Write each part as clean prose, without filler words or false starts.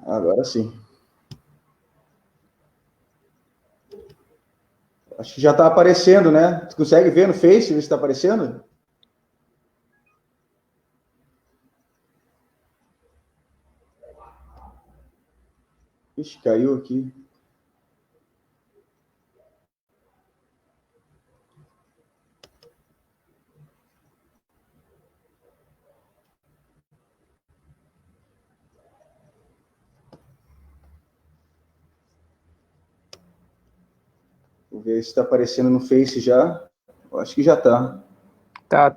Agora sim. Acho que já está aparecendo, né? Tu consegue ver no Face se está aparecendo? Ixi, caiu aqui. Vou ver se está aparecendo no Face já. Eu acho que já está. Tá.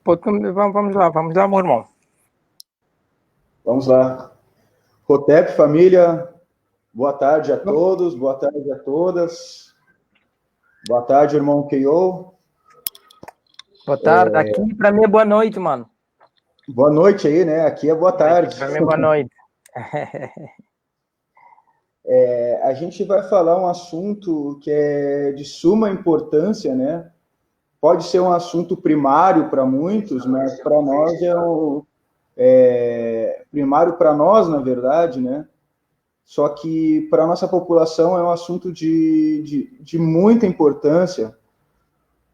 Vamos lá, meu irmão. Vamos lá. Rotep, família, boa tarde a todos, boa tarde a todas. Boa tarde, irmão Keio. Boa tarde. Aqui, para mim, é boa noite, mano. Boa noite aí, né? Aqui é boa tarde. Para mim, é boa noite. A gente vai falar um assunto que é de suma importância, né? Pode ser um assunto primário para muitos, mas para nós primário para nós, na verdade, né? Só que para a nossa população é um assunto de muita importância,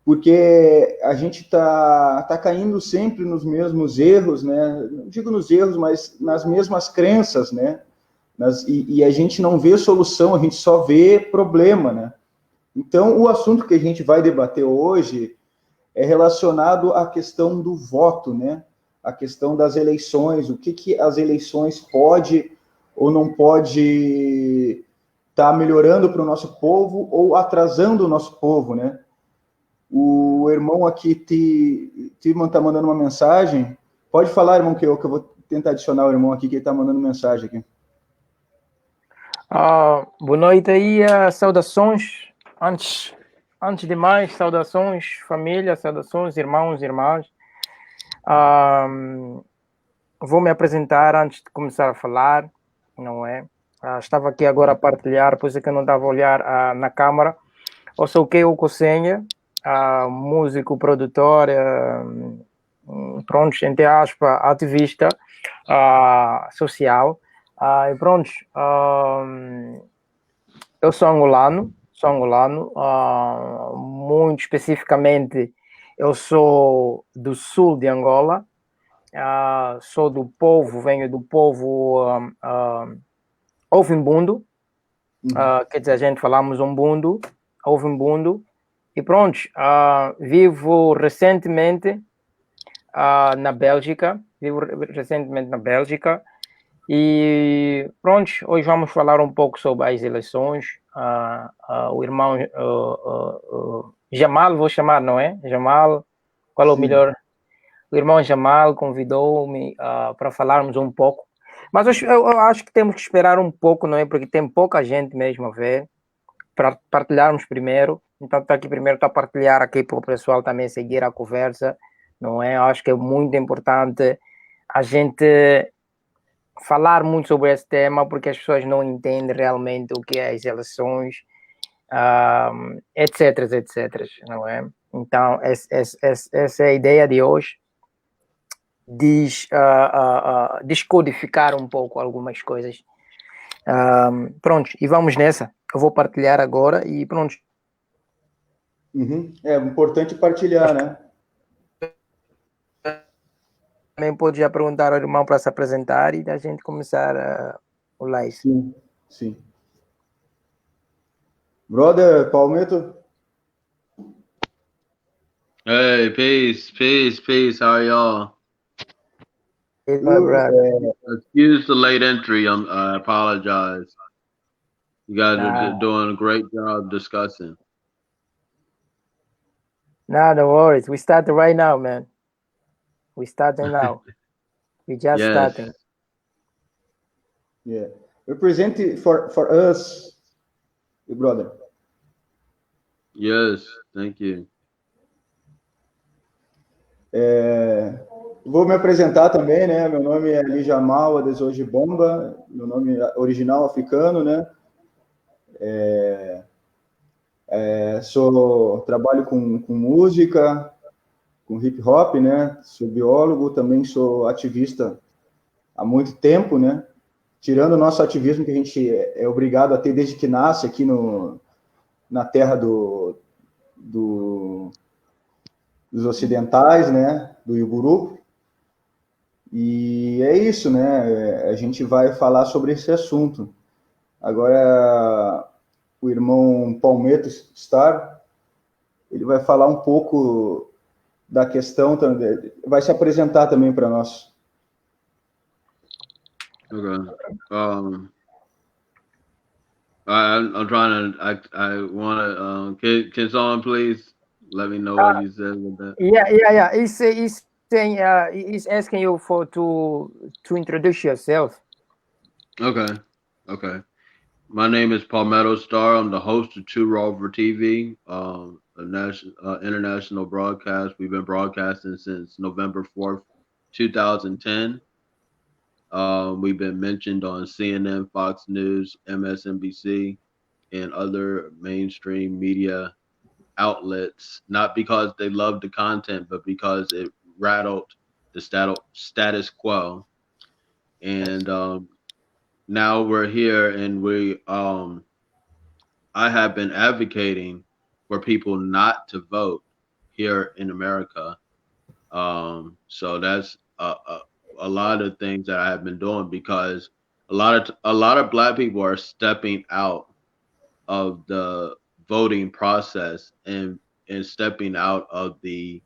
porque a gente tá caindo sempre nos mesmos erros, né? Não digo nos erros, mas nas mesmas crenças, né? E a gente não vê solução, a gente só vê problema, né? Então, o assunto que a gente vai debater hoje é relacionado à questão do voto, né? A questão das eleições, o que as eleições pode ou não pode estar melhorando para o nosso povo ou atrasando o nosso povo, né? O irmão aqui está mandando uma mensagem. Pode falar, irmão, que eu vou tentar adicionar o irmão aqui, que ele está mandando mensagem aqui. Boa noite aí, saudações. Antes de mais, saudações, família, saudações, irmãos, irmãs. Vou me apresentar antes de começar a falar, não é? Estava aqui agora a partilhar, pois é que eu não estava a olhar na câmara. Eu sou o Cossengue, músico, produtor, pronto, entre aspas, ativista social. E pronto, eu sou angolano, muito especificamente eu sou do sul de Angola, sou do povo, venho do povo Ovimbundo, quer dizer, a gente falamos Umbundo, Ovimbundo, e pronto, vivo recentemente na Bélgica, e pronto, hoje vamos falar um pouco sobre as eleições. O irmão Jamal, vou chamar, não é? Jamal, qual é o melhor? O irmão Jamal convidou-me para falarmos um pouco. Mas eu acho que temos que esperar um pouco, não é? Porque tem pouca gente mesmo a ver, para partilharmos primeiro. Então, estou aqui primeiro para partilhar aqui para o pessoal também seguir a conversa, não é? Eu acho que é muito importante a gente falar muito sobre esse tema, porque as pessoas não entendem realmente o que é as eleições, etc, não é? Então, essa é a ideia de hoje, descodificar um pouco algumas coisas. Pronto, e vamos nessa. Eu vou partilhar agora e pronto. É importante partilhar, né? Também pode já perguntar ao irmão para se apresentar e a gente começar o live. Sim. Brother, Palmetto. Hey, peace. How are y'all? Hey, my brother. Excuse the late entry. I apologize. You guys are doing a great job discussing. No worries. We started right now, man. We starting now. We just starting. Yeah. Represent for us, brother. Yes, thank you. Vou me apresentar também, né? Meu nome é Ali Jamal Adesoji Bamba, meu nome original africano, né? Trabalho com música, com hip hop, né? Sou biólogo, também sou ativista há muito tempo, né? tirando o nosso ativismo que a gente é obrigado a ter desde que nasce aqui na terra dos ocidentais, né, do Iburu. E é isso, né, a gente vai falar sobre esse assunto. Agora, o irmão Palmetto Star, ele vai falar um pouco da questão, vai se apresentar também para nós. Okay. I'm trying to. I want to. Can someone please let me know what you said with that? Yeah. He's saying he's asking you to introduce yourself. Okay. My name is Palmetto Star. I'm the host of Two Rover TV, a national international broadcast. We've been broadcasting since November 4th, 2010. We've been mentioned on CNN, Fox News, MSNBC, and other mainstream media outlets, not because they loved the content, but because it rattled the status quo. And now we're here, and I have been advocating for people not to vote here in America. So that's a lot of things that I have been doing, because a lot of Black people are stepping out of the voting process and stepping out of the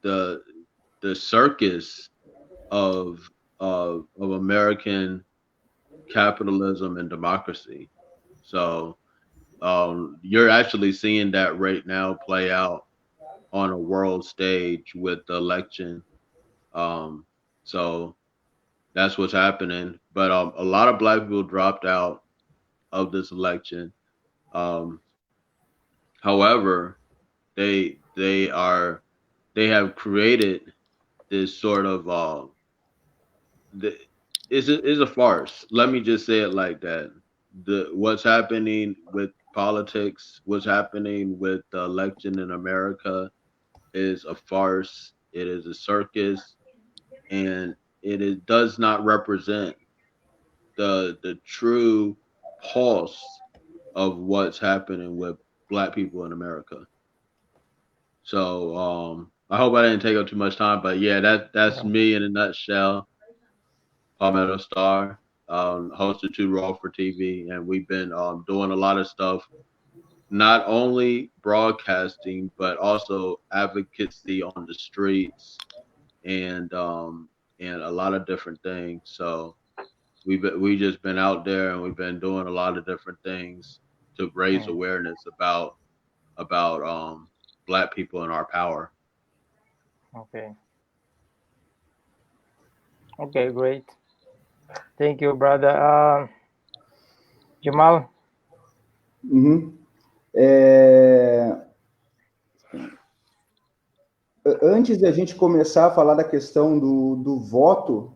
the circus of American capitalism and democracy. So you're actually seeing that right now play out on a world stage with the election. So that's what's happening. But a lot of Black people dropped out of this election. However, they have created this sort of is a farce. Let me just say it like that. What's happening with politics, what's happening with the election in America is a farce. It is a circus, and does not represent the true pulse of what's happening with Black people in America. So I hope I didn't take up too much time, but yeah, that's me in a nutshell. Palmetto Star, hosted Two Raw for TV, and we've been doing a lot of stuff, not only broadcasting but also advocacy on the streets, and a lot of different things. So we just been out there, and we've been doing a lot of different things to raise awareness about Black people and our power. Okay, great. Thank you, brother. Jamal? Antes de a gente começar a falar da questão do voto,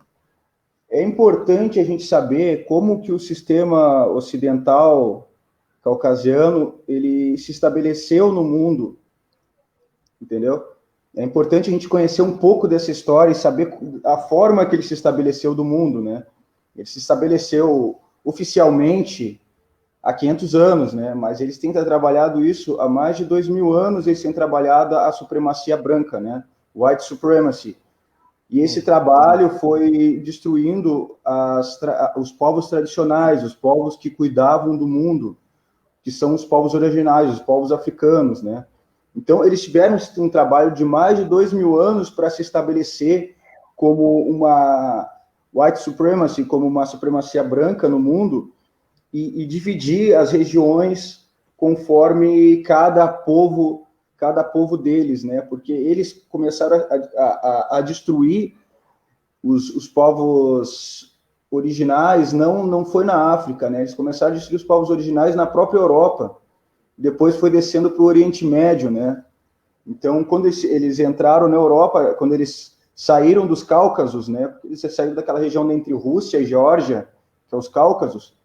é importante a gente saber como que o sistema ocidental caucasiano ele se estabeleceu no mundo, entendeu? É importante a gente conhecer um pouco dessa história e saber a forma que ele se estabeleceu do mundo, né? Ele se estabeleceu oficialmente há 500 anos, né? Mas eles têm trabalhado isso há mais de 2.000 anos, eles têm trabalhado a supremacia branca, né? White supremacy. E esse trabalho foi destruindo os povos tradicionais, os povos que cuidavam do mundo, que são os povos originais, os povos africanos, né? Então, eles tiveram um trabalho de mais de 2.000 anos para se estabelecer como uma white supremacy, como uma supremacia branca no mundo, e dividir as regiões conforme cada povo deles, né? Porque eles começaram a destruir os povos originais, não foi na África, né? Eles começaram a destruir os povos originais na própria Europa. Depois foi descendo para o Oriente Médio, né? Então, quando eles entraram na Europa, quando eles saíram dos Cáucasos, né? Porque eles saíram daquela região entre Rússia e Geórgia, que é os Cáucasos,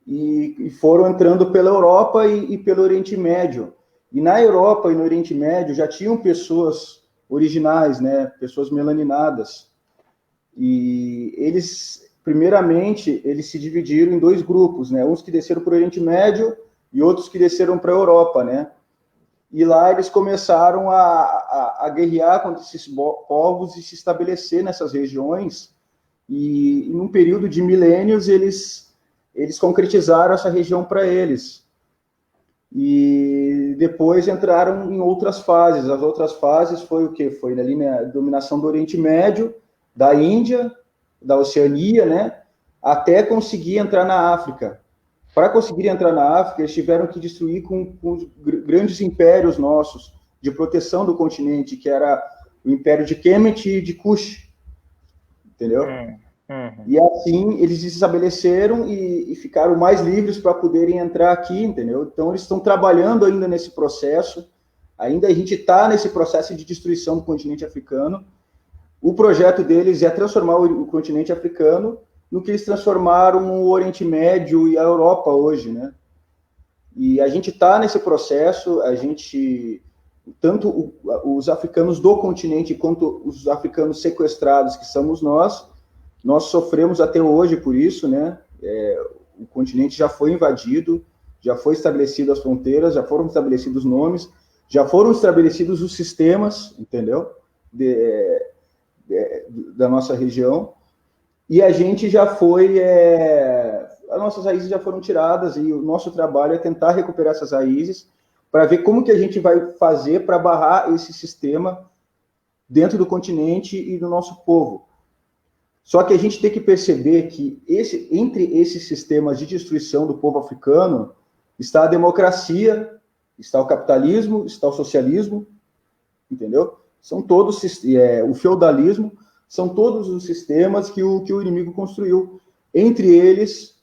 e foram entrando pela Europa e pelo Oriente Médio. E na Europa e no Oriente Médio já tinham pessoas originais, né? Pessoas melaninadas. E E eles, primeiramente, eles se dividiram em dois grupos, né? Uns que desceram para o Oriente Médio e outros que desceram para a Europa, né? E lá eles começaram a guerrear contra esses povos e se estabelecer nessas regiões. E num período de milênios, eles concretizaram essa região para eles. E depois entraram em outras fases. As outras fases foi o quê? Foi ali na dominação do Oriente Médio, da Índia, da Oceania, né? Até conseguir entrar na África. Para conseguir entrar na África, eles tiveram que destruir com os grandes impérios nossos de proteção do continente, que era o Império de Kemet e de Kush, entendeu? E assim eles se estabeleceram e ficaram mais livres para poderem entrar aqui, entendeu? Então eles estão trabalhando ainda nesse processo, ainda a gente está nesse processo de destruição do continente africano. O projeto deles é transformar o continente africano no que eles transformaram o Oriente Médio e a Europa hoje, né? E a gente está nesse processo, tanto os africanos do continente quanto os africanos sequestrados, que somos nós sofremos até hoje por isso, né? O continente já foi invadido, já foi estabelecido as fronteiras, já foram estabelecidos os nomes, já foram estabelecidos os sistemas, entendeu? Da nossa região. E a gente já foi, as nossas raízes já foram tiradas e o nosso trabalho é tentar recuperar essas raízes para ver como que a gente vai fazer para barrar esse sistema dentro do continente e do nosso povo. Só que a gente tem que perceber que entre esses sistemas de destruição do povo africano está a democracia, está o capitalismo, está o socialismo, entendeu? São todos, o feudalismo, são todos os sistemas que o inimigo construiu. Entre eles,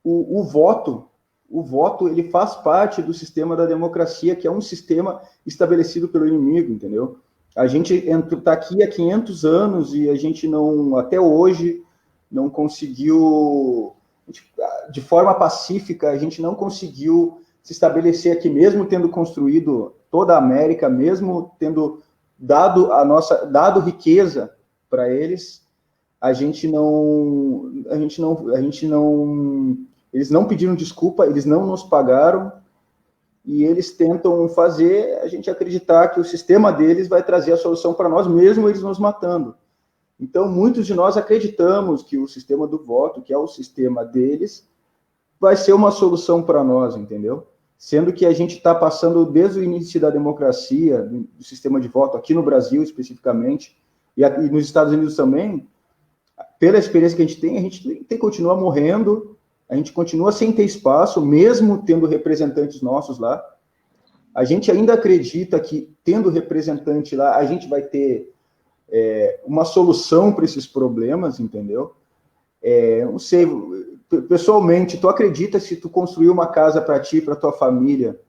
o voto. O voto, ele faz parte do sistema da democracia, que é um sistema estabelecido pelo inimigo, entendeu? A gente está aqui há 500 anos e a gente não, até hoje, não conseguiu, de forma pacífica, a gente não conseguiu se estabelecer aqui, mesmo tendo construído toda a América, mesmo tendo dado riqueza para eles, eles não pediram desculpa, eles não nos pagaram, e eles tentam fazer a gente acreditar que o sistema deles vai trazer a solução para nós, mesmo eles nos matando. Então, muitos de nós acreditamos que o sistema do voto, que é o sistema deles, vai ser uma solução para nós, entendeu? Sendo que a gente está passando desde o início da democracia, do sistema de voto, aqui no Brasil especificamente, e nos Estados Unidos também, pela experiência que a gente tem que continuar morrendo, a gente continua sem ter espaço, mesmo tendo representantes nossos lá. A gente ainda acredita que, tendo representante lá, a gente vai ter uma solução para esses problemas, entendeu? Não sei, pessoalmente, tu acredita se tu construir uma casa para ti, para tua família,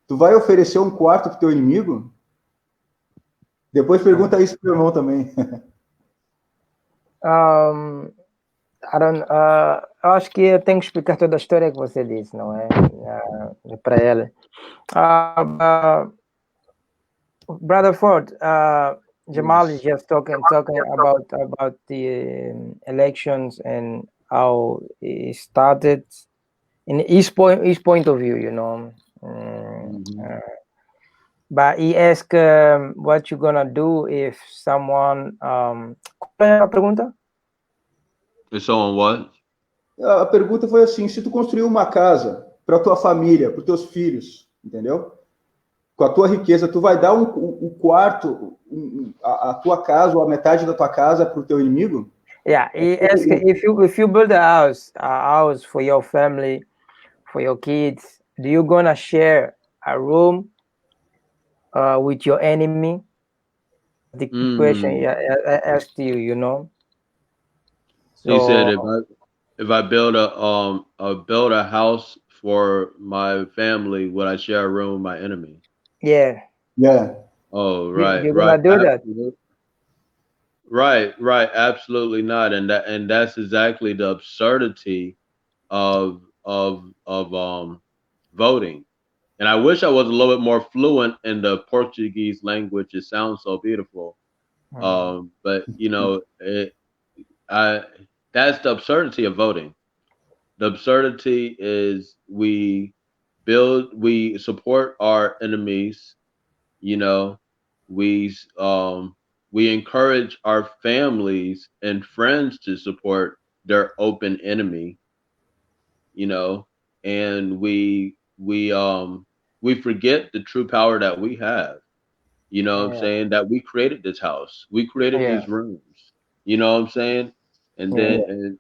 tu vai oferecer um quarto para teu inimigo? Depois pergunta isso pro irmão também. Eu acho que eu tenho que explicar toda a história que você disse, não é? Para ela. Brother Ford, Jamal is just talking about the elections and how it started in his point of view, you know. But he asked what you're gonna do if someone. Qual é a pergunta? If someone what? A pergunta foi assim: se tu construir uma casa para tua família, para os teus filhos, entendeu? Com a tua riqueza, tu vai dar um quarto, a tua casa, ou a metade da tua casa para o teu inimigo? Yeah, he asked if you build a house for your family, for your kids, do you gonna share a room with your enemy? The question I asked you, you know. So, he said if I build a house for my family, would I share a room with my enemy? Yeah. Oh, right. You're gonna do that. Right. Absolutely not. And that's exactly the absurdity of voting. And I wish I was a little bit more fluent in the Portuguese language. It sounds so beautiful. But you know, that's the absurdity of voting. The absurdity is we support our enemies. You know, we um we encourage our families and friends to support their open enemy. You know, and we forget the true power that we have. You know what I'm Yeah, saying? That we created this house. We created yeah, these rooms. You know what I'm saying? And yeah. then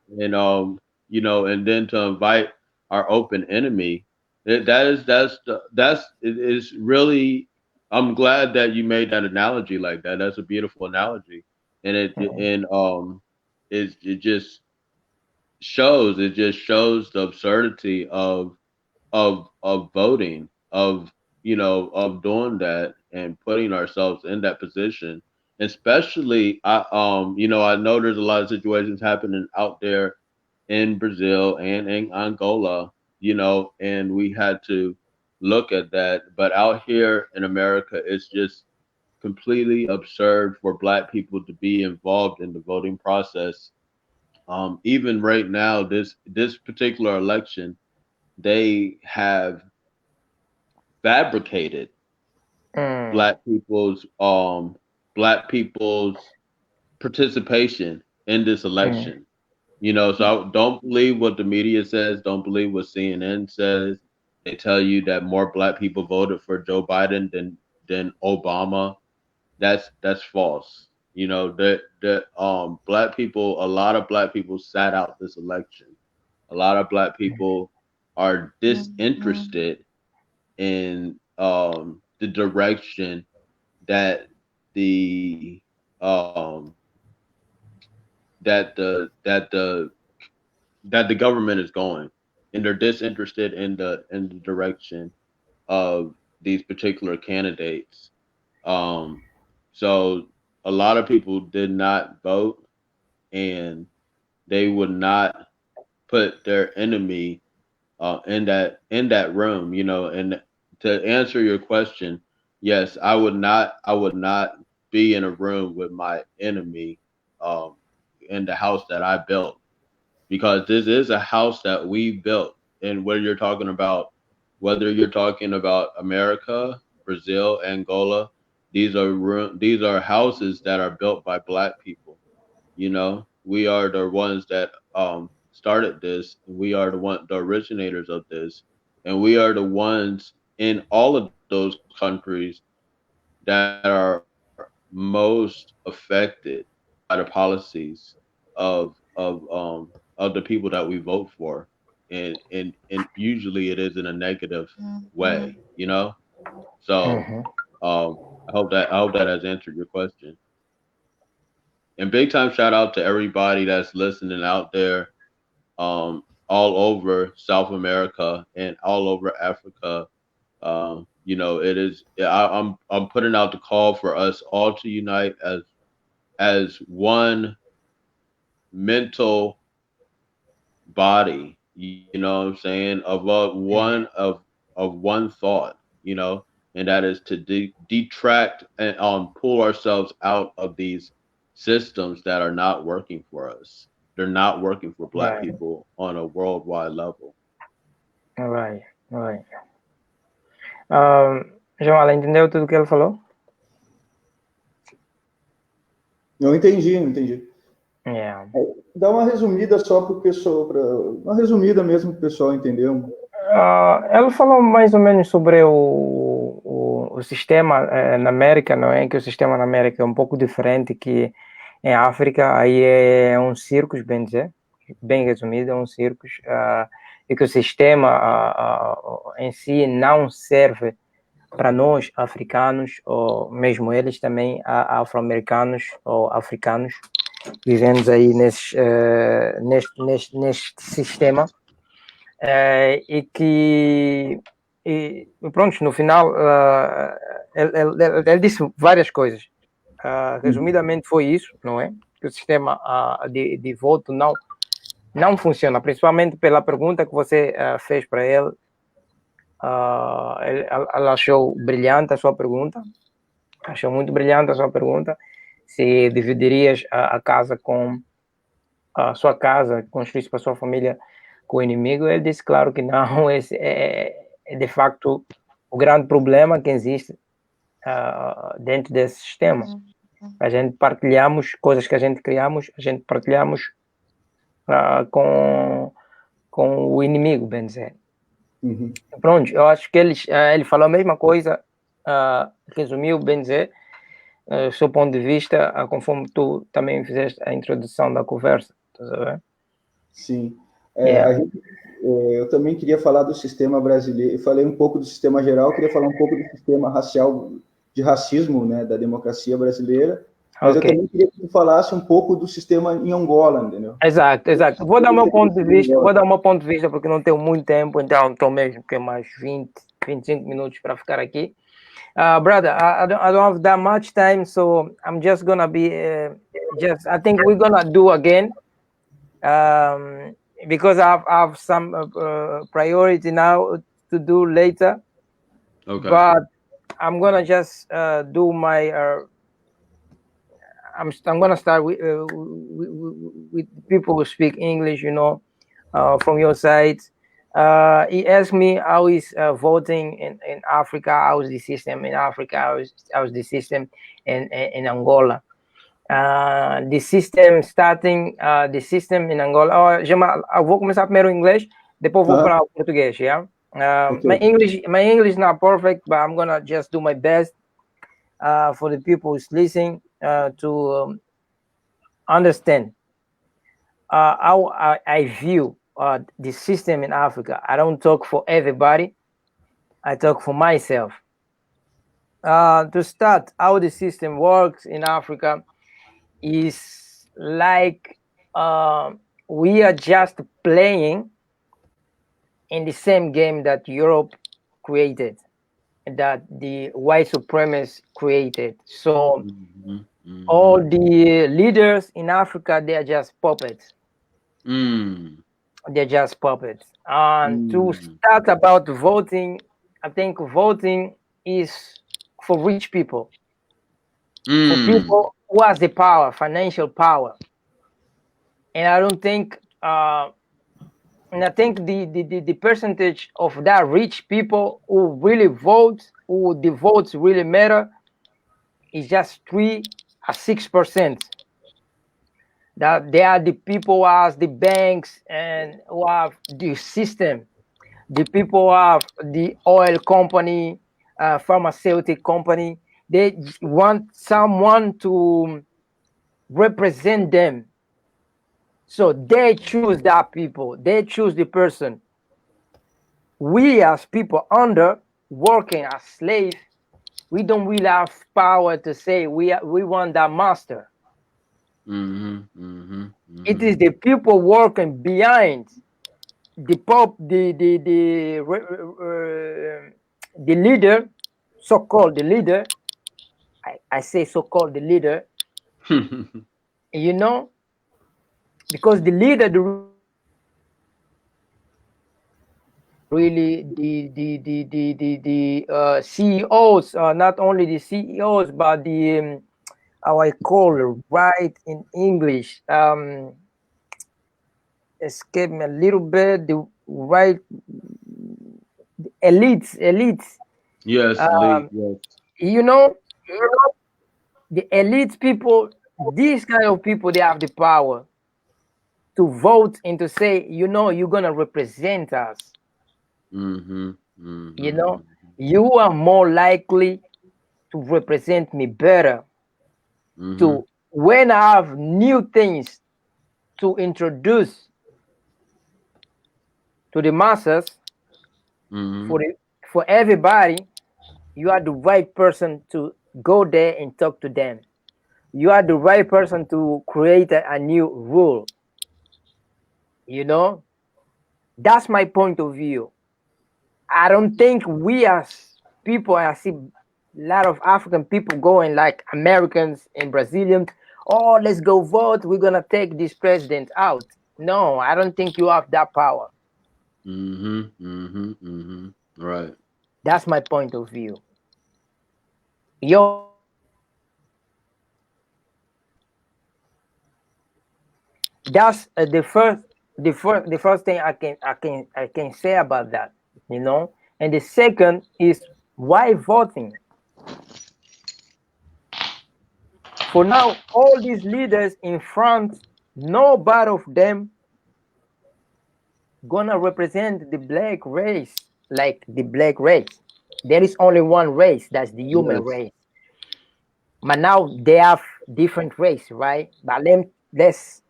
you know, and then to invite our open enemy, it is really, I'm glad that you made that analogy like that. That's a beautiful analogy. And it just shows the absurdity of voting, of of doing that and putting ourselves in that position. Especially, I know there's a lot of situations happening out there in Brazil and in Angola, and we had to look at that. But out here in America, it's just completely absurd for Black people to be involved in the voting process. Even right now, this particular election, they have fabricated Mm, black people's um black people's participation in this mm, election. So I don't believe what the media says, don't believe what CNN says. They tell you that more black people voted for Joe Biden than Obama. That's false. That black people, a lot of black people sat out this election. A lot of black people are disinterested in the direction that the um that the that the that the government is going, and they're disinterested in the direction of these particular candidates. So a lot of people did not vote, and they would not put their enemy in that room. And to answer your question, yes, I would not be in a room with my enemy um in the house that I built, because this is a house that we built. And whether you're talking about America, Brazil, Angola, these are houses that are built by black people. We are the ones that started this, and we are the originators of this, and we are the ones in all of those countries that are most affected by the policies of the people that we vote for, and usually it is in a negative way. So mhm. I hope that has answered your question. And big time shout out to everybody that's listening out there, all over South America and all over Africa. It is. I'm putting out the call for us all to unite as one mental body. You know what I'm saying? Of one thought. And that is to detract and pull ourselves out of these systems that are not working for us. They're not working for Black Right, people on a worldwide level. right, right. João, entendeu tudo que ele falou? Não entendi, não entendi. Yeah. Dá uma resumida só para o pessoal, uma resumida mesmo para o pessoal entender. Ela falou mais ou menos sobre o sistema na América, não é? Que o sistema na América é um pouco diferente que em África, aí é um circus, bem dizer, bem resumido, é um circus, e que o sistema em si não serve para nós, africanos, ou mesmo eles também, afro-americanos ou africanos, vivemos aí neste sistema. E que pronto, no final ele disse várias coisas. Resumidamente foi isso, não é? Que o sistema de voto não funciona, principalmente pela pergunta que você fez para ele. Ela achou brilhante a sua pergunta, achou muito brilhante a sua pergunta, se dividirias a casa com a sua casa, construísse para sua família com o inimigo, ele disse claro que não, esse é de facto o grande problema que existe dentro desse sistema. A gente partilhamos coisas que a gente criamos, a gente partilhamos com o inimigo, bem dizer. Pronto, eu acho que ele falou a mesma coisa, resumiu, bem dizer, seu ponto de vista, conforme tu também fizeste a introdução da conversa. Tá. Sim. Eu também queria falar do sistema brasileiro. Eu falei um pouco do sistema geral, eu queria falar um pouco do sistema racial, de racismo, né, da democracia brasileira. Mas eu também queria que tu falasse um pouco do sistema em Angola, entendeu? Exato. Vou dar meu ponto de vista, porque não tenho muito tempo, então estou mesmo que mais 20, 25 minutos para ficar aqui. Brother, I don't have that much time, so I'm just gonna be I think we're gonna do again, because I have some priority now to do later. Okay. But I'm gonna just do my. I'm gonna start with people who speak English, from your side. He asked me how is voting in Africa, how is the system in Africa, how is the system in Angola. The system in Angola. Jamal, eu vou começar primeiro em inglês, depois vou para o português, yeah? My English is not perfect, but I'm gonna just do my best for the people who's listening to understand how I view the system in Africa. I don't talk for everybody. I talk for myself. To start, how the system works in Africa is like we are just playing in the same game that Europe created, that the white supremacists created. So all the leaders in Africa, they are just puppets. They're just puppets. To start about voting, I think voting is for rich people, for people who has the power, financial power. And I don't think, and I think the percentage of that rich people who really vote, who the votes really matter, is just 3 or 6%. That they are the people who have the banks and who have the system, the people who have the oil company, pharmaceutical company. They want someone to represent them. So they choose that people. They choose the person. We as people under working as slaves, we don't really have power to say we want that master. It is the people working behind the leader, so-called the leader. I say so-called the leader. Because the leader, really the CEOs, not only the CEOs, but the how I call it right in English. Escape me a little bit. The right elites. Yes, elite. Yes. The elite people. These kind of people, they have the power to vote and to say, you're gonna represent us. You are more likely to represent me better. To when I have new things to introduce to the masses, for everybody, you are the right person to go there and talk to them. You are the right person to create a new rule. That's my point of view. I don't think we as people, I see a lot of African people going like Americans and Brazilians, let's go vote, we're gonna take this president out. No, I don't think you have that power. Right. That's my point of view. That's the first thing I can say about that, you know. And the second is why voting. For now, all these leaders in front, nobody of them gonna represent the black race like the black race. There is only one race, that's the human race. But now they have different race, right? But let's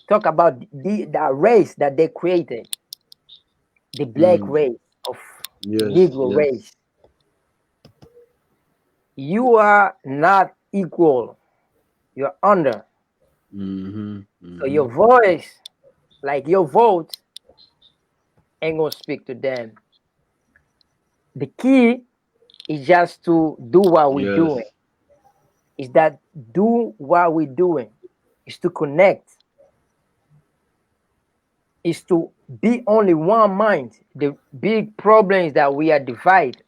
talk about the race that they created, the black race of Negro race. You are not equal. You're under. So your voice, like your vote, ain't gonna speak to them. The key is just to do what we're doing. Is that do what we're doing? Is to connect. Is to be only one mind. The big problem is that we are divided.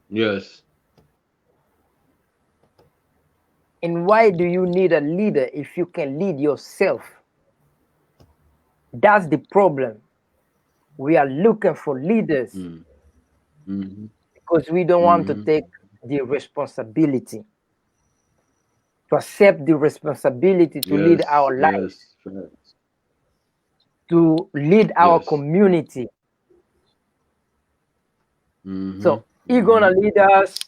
Yes. And why do you need a leader if you can lead yourself? That's the problem. We are looking for leaders because we don't want to take the responsibility, to accept the responsibility to lead our lives, to lead our community. So he's gonna lead us,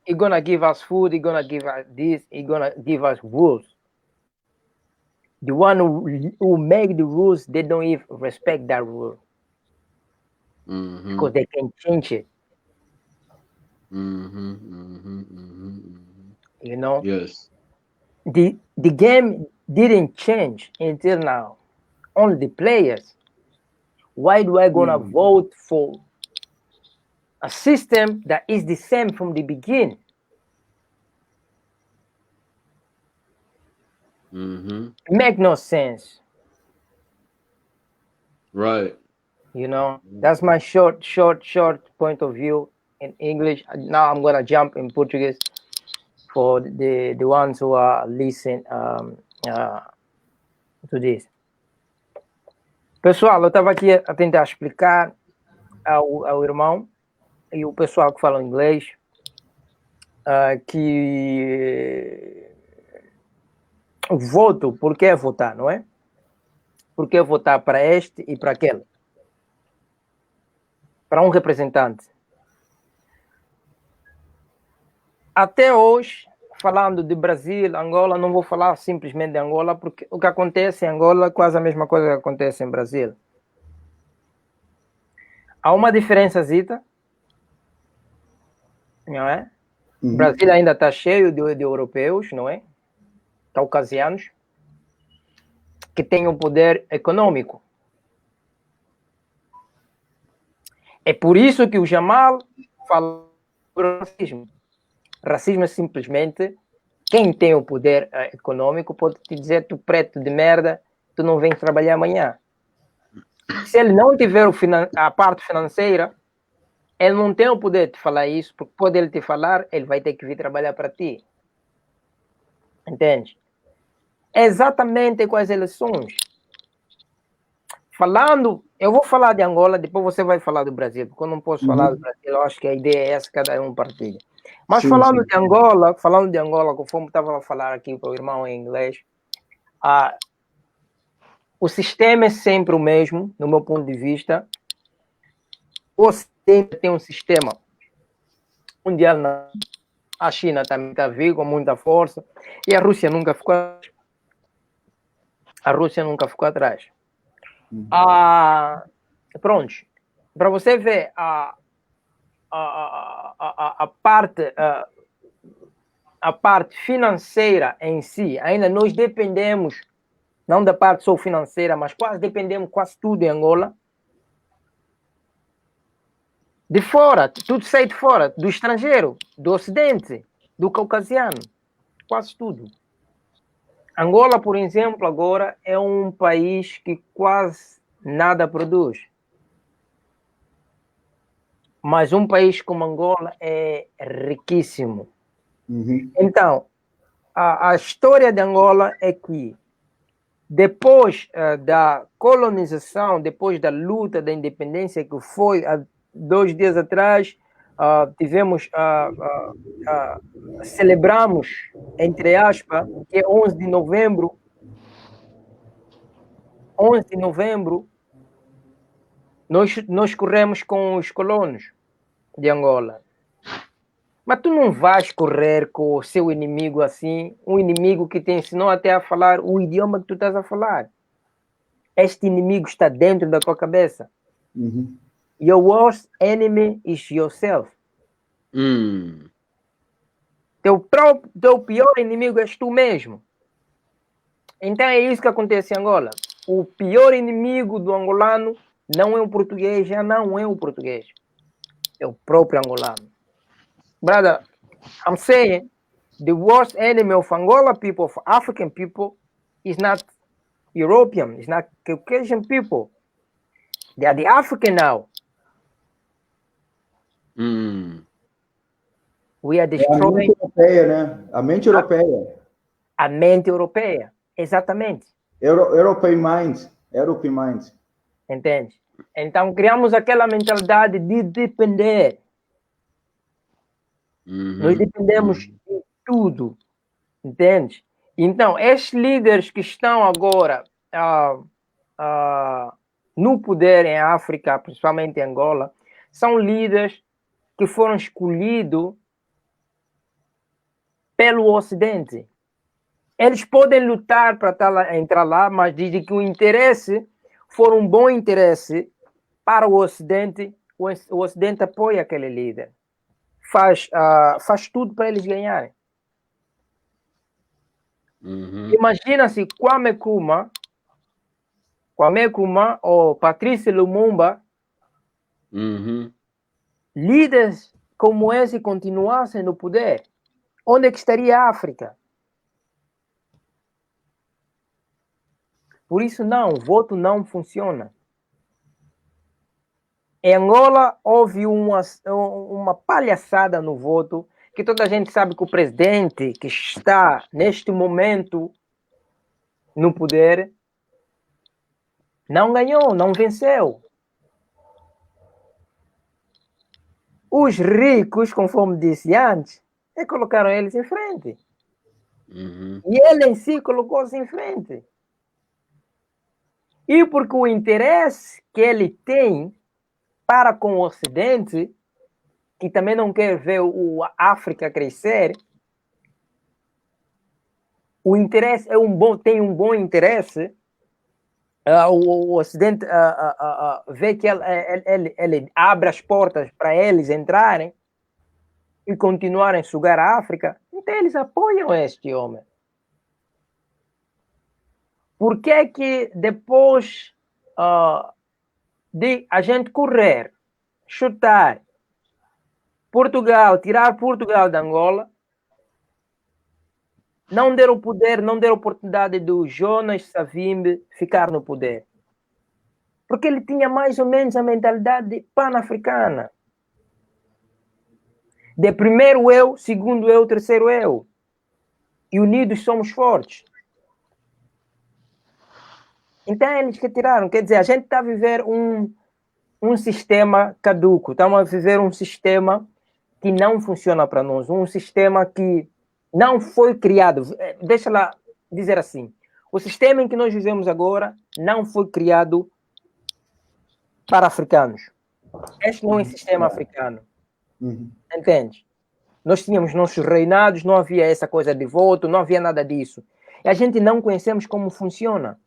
he's gonna give us food, he's gonna give us this, he's gonna give us rules. The one who make the rules, they don't even respect that rule because they can change it. You know? Yes. The game didn't change until now. Only the players. Why do I gonna vote for a system that is the same from the beginning? Make no sense. Right. You know, that's my short point of view in English. Now I'm gonna jump in Portuguese for the ones who are listening to this. Pessoal, eu estava aqui a tentar explicar ao irmão e o pessoal que fala inglês que o voto, por que votar, não é? Por que votar para este e para aquele? Para um representante. Até hoje, falando de Brasil, Angola, não vou falar simplesmente de Angola, porque o que acontece em Angola é quase a mesma coisa que acontece em Brasil. Há uma diferençazita, não é? O Brasil ainda está cheio de europeus, não é? Caucasianos, que têm um poder econômico. É por isso que o Jamal fala sobre racismo. Racismo é simplesmente quem tem o poder econômico pode te dizer: tu preto de merda, tu não vens trabalhar amanhã. Se ele não tiver a parte financeira, ele não tem o poder de falar isso, porque pode ele te falar, ele vai ter que vir trabalhar para ti. Entende? É exatamente com as eleições. Falando, eu vou falar de Angola, depois você vai falar do Brasil, porque eu não posso falar do Brasil, eu acho que a ideia é essa, cada um partilha. Mas falando de Angola, conforme estava a falar aqui para o irmão em inglês, o sistema é sempre o mesmo, no meu ponto de vista. O Ocidente tem um sistema mundial, a China também está vindo com muita força, e a Rússia nunca ficou atrás. Pronto, para você ver a parte financeira em si, ainda nós dependemos, não da parte só financeira, mas dependemos quase tudo em Angola, de fora, tudo sai de fora, do estrangeiro, do Ocidente, do caucasiano, quase tudo. Angola, por exemplo, agora é um país que quase nada produz. Mas um país como Angola é riquíssimo. Então, a história de Angola é que depois da colonização, depois da luta da independência que foi há 2 dias atrás, celebramos, entre aspas, que é 11 de novembro, nós corremos com os colonos de Angola. Mas tu não vais correr com o seu inimigo assim, um inimigo que te ensinou até a falar o idioma que tu estás a falar. Este inimigo está dentro da tua cabeça. Uhum. Your worst enemy is yourself. Teu pior inimigo és tu mesmo. Então é isso que acontece em Angola. O pior inimigo do angolano não é o português, já não é o português. É o próprio angolano. Brother, I'm saying the worst enemy of Angola people, of African people, is not European, it's not Caucasian people. They are the African now. We are destroying... É a mente europeia, né? A mente europeia. A mente europeia, exatamente. European mind. Entende? Então criamos aquela mentalidade de depender. Nós dependemos de tudo, entende? Então, esses líderes que estão agora no poder em África, principalmente em Angola, são líderes que foram escolhidos pelo Ocidente. Eles podem lutar para entrar lá, mas dizem que o interesse for um bom interesse para o Ocidente. O Ocidente apoia aquele líder. Faz tudo para eles ganharem. Imagina se Kwame Nkrumah ou Patrice Lumumba, líderes como esse continuassem no poder. Onde é que estaria a África? Por isso o voto não funciona. Em Angola houve uma palhaçada no voto, que toda a gente sabe que o presidente que está neste momento no poder não ganhou, não venceu. Os ricos, conforme disse antes, colocaram eles em frente. E ele em si colocou-se em frente. E porque o interesse que ele tem para com o Ocidente, que também não quer ver a África crescer, o interesse tem um bom interesse. O Ocidente vê que ele abre as portas para eles entrarem e continuarem a sugar a África. Então eles apoiam este homem. Por que que depois de a gente correr, chutar Portugal, tirar Portugal da Angola, não der o poder, não der a oportunidade do Jonas Savimbi ficar no poder? Porque ele tinha mais ou menos a mentalidade pan-africana. De primeiro eu, segundo eu, terceiro eu. E unidos somos fortes. Então eles que tiraram. Quer dizer, a gente está a viver um sistema caduco. Estamos a viver um sistema que não funciona para nós. Um sistema que não foi criado. Deixa lá dizer assim. O sistema em que nós vivemos agora não foi criado para africanos. Este não é um sistema africano. Entende? Nós tínhamos nossos reinados, não havia essa coisa de voto, não havia nada disso. E a gente não conhecemos como funciona.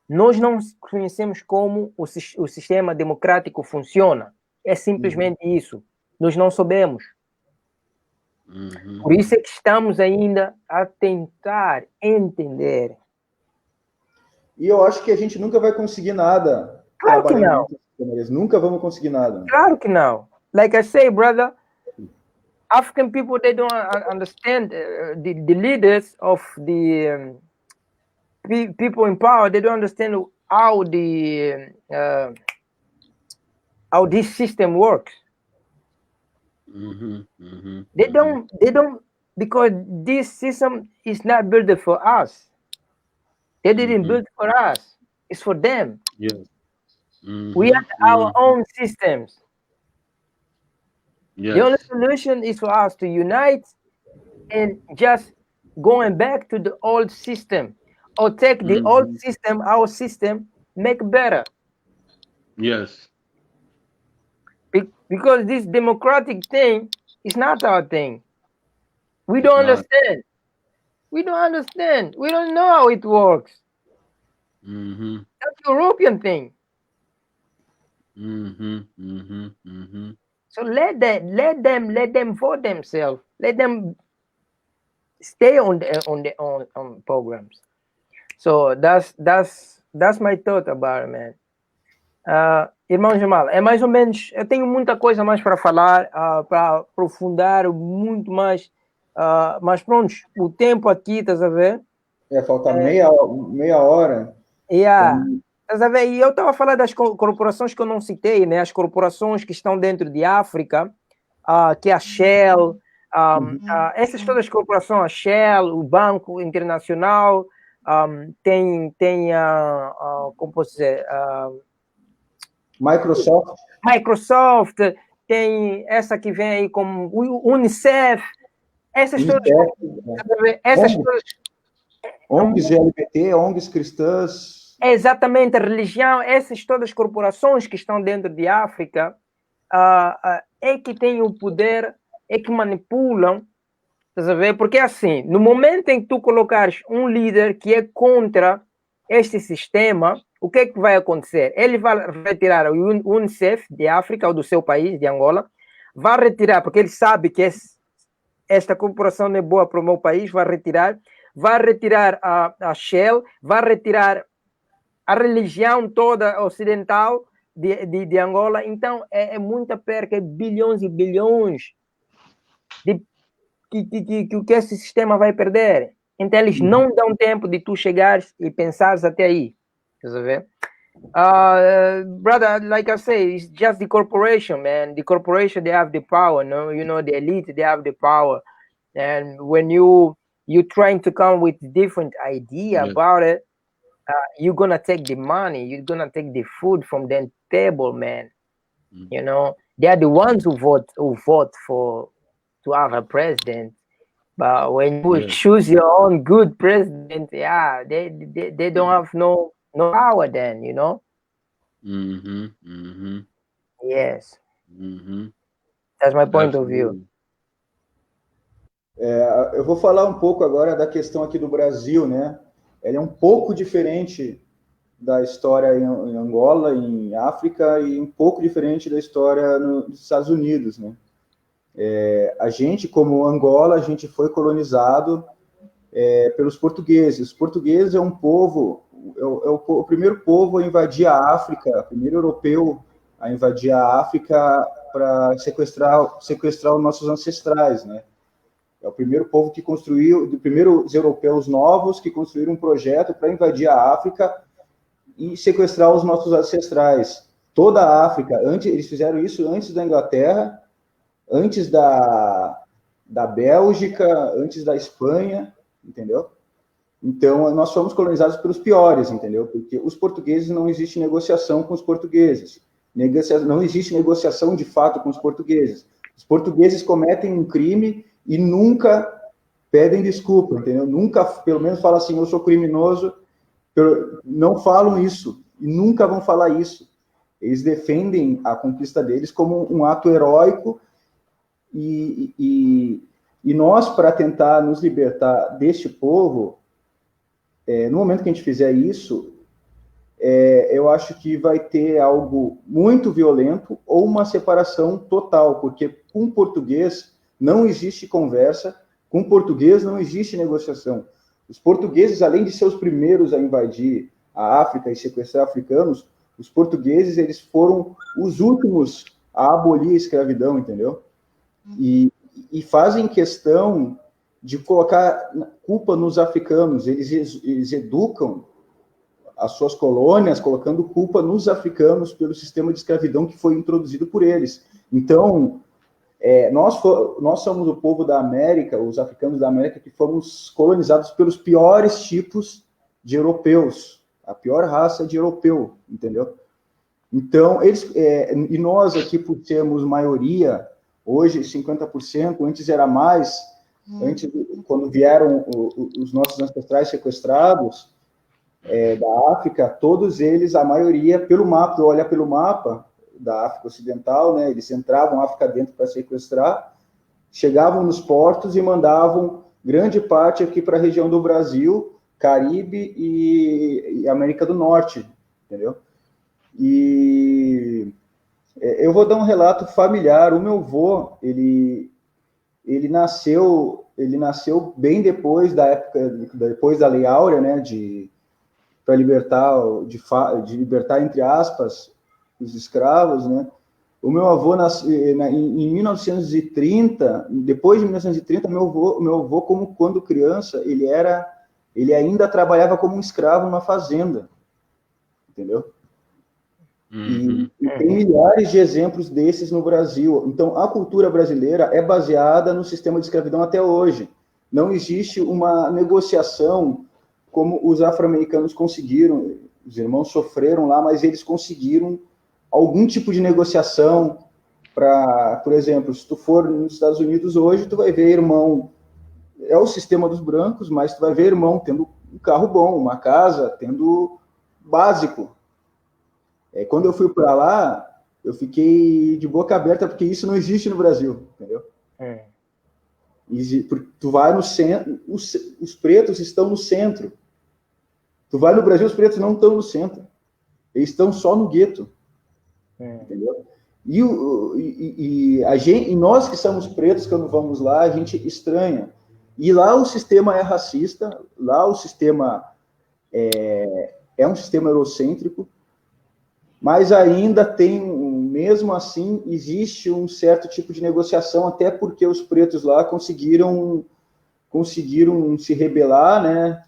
Nós não conhecemos como o sistema democrático funciona. É simplesmente isso. Nós não sabemos. Por isso é que estamos ainda a tentar entender. E eu acho que a gente nunca vai conseguir nada. Claro que não. Nunca vamos conseguir nada. Claro que não. Like I say, brother, African people, they don't understand the leaders of the people in power. They don't understand how this system works. They don't because this system is not built for us. They didn't build for us. It's for them. Yeah. We have our own systems. Yes. The only solution is for us to unite and just going back to the old system, or take the old system, our system, make better. Yes. Because this democratic thing is not our thing. We don't understand. We don't understand. We don't know how it works. That's European thing. So let them vote themselves. Let them stay on programs. So that's my thought about it, man. Irmão Jamal, é mais ou menos, eu tenho muita coisa mais para falar, para aprofundar muito mais, mas pronto, o tempo aqui, estás a ver? Falta meia hora. Estás a ver? E eu estava a falar das corporações que eu não citei, né? As corporações que estão dentro de África, que é a Shell, essas todas as corporações, a Shell, o Banco Internacional, tem como posso dizer, Microsoft, tem essa que vem aí como Unicef, essas todas, todas ONGs LGBT, ONGs cristãs. Exatamente, a religião, essas todas as corporações que estão dentro de África é que têm o poder, é que manipulam, estás a ver? Porque assim, no momento em que tu colocares um líder que é contra este sistema, o que é que vai acontecer? Ele vai retirar o Unicef de África, ou do seu país, de Angola, vai retirar, porque ele sabe que esta corporação não é boa para o meu país, vai retirar a Shell, vai retirar a religião toda ocidental de Angola. Então, é muita perca, é bilhões e bilhões que esse sistema vai perder. Então, eles não dão tempo de tu chegares e pensares até aí. Estás a ver? Brother, like I say, it's just the corporation, man. The corporation, they have the power, no? You know, the elite, they have the power. And when you're trying to come with different idea about it, you're gonna take the money, you're gonna take the food from their table, man. You know, they are the ones who vote to have a president. But when you choose your own good president, they don't have no power then, you know? Yes. That's my point of view. Eu vou falar um pouco agora da questão aqui do Brasil, né? Ela é um pouco diferente da história em Angola, em África, e um pouco diferente da história nos Estados Unidos, né? A gente, como Angola, a gente foi colonizado pelos portugueses. Os portugueses é um povo, o primeiro povo a invadir a África, o primeiro europeu a invadir a África para sequestrar os nossos ancestrais, né? É o primeiro povo que construiu, os primeiros europeus novos que construíram um projeto para invadir a África e sequestrar os nossos ancestrais. Toda a África, eles fizeram isso antes da Inglaterra, antes da Bélgica, antes da Espanha, entendeu? Então, nós fomos colonizados pelos piores, entendeu? Porque os portugueses, não existe negociação com os portugueses. Não existe negociação de fato com os portugueses. Os portugueses cometem um crime e nunca pedem desculpa, entendeu? Nunca, pelo menos, falam assim, eu sou criminoso, não falam isso, e nunca vão falar isso. Eles defendem a conquista deles como um ato heróico, e nós, para tentar nos libertar deste povo, no momento que a gente fizer isso, eu acho que vai ter algo muito violento ou uma separação total, porque com o português não existe conversa, com o português não existe negociação. Os portugueses, além de ser os primeiros a invadir a África e sequestrar africanos, os portugueses, eles foram os últimos a abolir a escravidão, entendeu? E fazem questão de colocar culpa nos africanos. Eles educam as suas colônias colocando culpa nos africanos pelo sistema de escravidão que foi introduzido por eles. Então, Nós somos o povo da América, os africanos da América, que fomos colonizados pelos piores tipos de europeus, a pior raça de europeu, entendeu? Então, e nós aqui, por sermos maioria, hoje 50%, antes era mais, antes, quando vieram os nossos ancestrais sequestrados da África, todos eles, a maioria, pelo mapa, olha pelo mapa da África Ocidental, né, eles entravam a África dentro para sequestrar, chegavam nos portos e mandavam grande parte aqui para a região do Brasil, Caribe e América do Norte, entendeu? E eu vou dar um relato familiar. O meu avô, ele nasceu bem depois da época, depois da Lei Áurea, né, para libertar, de libertar, entre aspas, os escravos, né? O meu avô em 1930, depois de 1930, meu avô, como quando criança, ele ainda trabalhava como um escravo numa fazenda, entendeu? E tem milhares de exemplos desses no Brasil. Então, a cultura brasileira é baseada no sistema de escravidão até hoje. Não existe uma negociação como os afro-americanos conseguiram. Os irmãos sofreram lá, mas eles conseguiram algum tipo de negociação para, por exemplo, se tu for nos Estados Unidos hoje, tu vai ver irmão, é o sistema dos brancos, mas tu vai ver irmão tendo um carro bom, uma casa, tendo básico. Quando eu fui para lá, eu fiquei de boca aberta, porque isso não existe no Brasil, entendeu? Tu vai no centro, os pretos estão no centro. Tu vai no Brasil, os pretos não estão no centro. Eles estão só no gueto. Entendeu? E nós que somos pretos, quando vamos lá, a gente estranha. E lá o sistema é racista, lá o sistema é um sistema eurocêntrico, mas ainda mesmo assim, existe um certo tipo de negociação, até porque os pretos lá conseguiram se rebelar, né?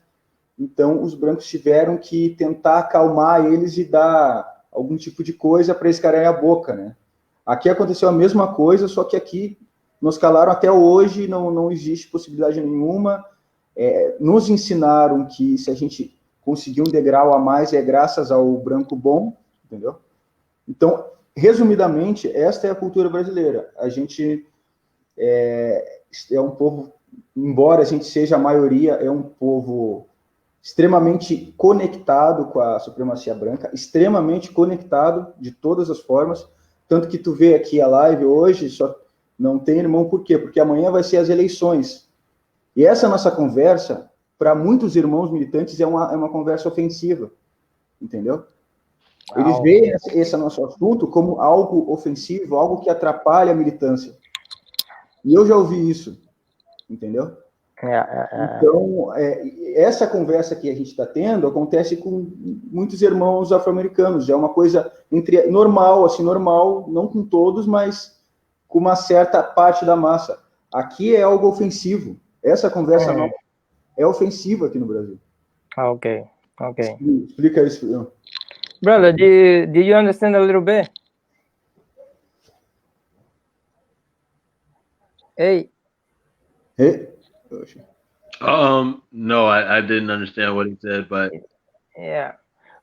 Então, os brancos tiveram que tentar acalmar eles e dar algum tipo de coisa para eles calarem a boca, né? Aqui aconteceu a mesma coisa, só que aqui nos calaram até hoje, não existe possibilidade nenhuma. Nos ensinaram que se a gente conseguir um degrau a mais é graças ao branco bom, entendeu? Então, resumidamente, esta é a cultura brasileira. A gente é um povo, embora a gente seja a maioria, é um povo extremamente conectado com a supremacia branca, extremamente conectado de todas as formas, tanto que tu vê aqui a live hoje, só não tem irmão, por quê? Porque amanhã vai ser as eleições. E essa nossa conversa, para muitos irmãos militantes, é uma conversa ofensiva, entendeu? Eles veem esse nosso assunto como algo ofensivo, algo que atrapalha a militância. E eu já ouvi isso, entendeu? Então, essa conversa que a gente está tendo acontece com muitos irmãos afro-americanos. Já é uma coisa normal, assim, normal, não com todos, mas com uma certa parte da massa. Aqui é algo ofensivo. Essa conversa não é ofensiva aqui no Brasil. Okay. Explica isso. Brother, do you understand a little bit? Hey. No, I didn't understand what he said, but yeah,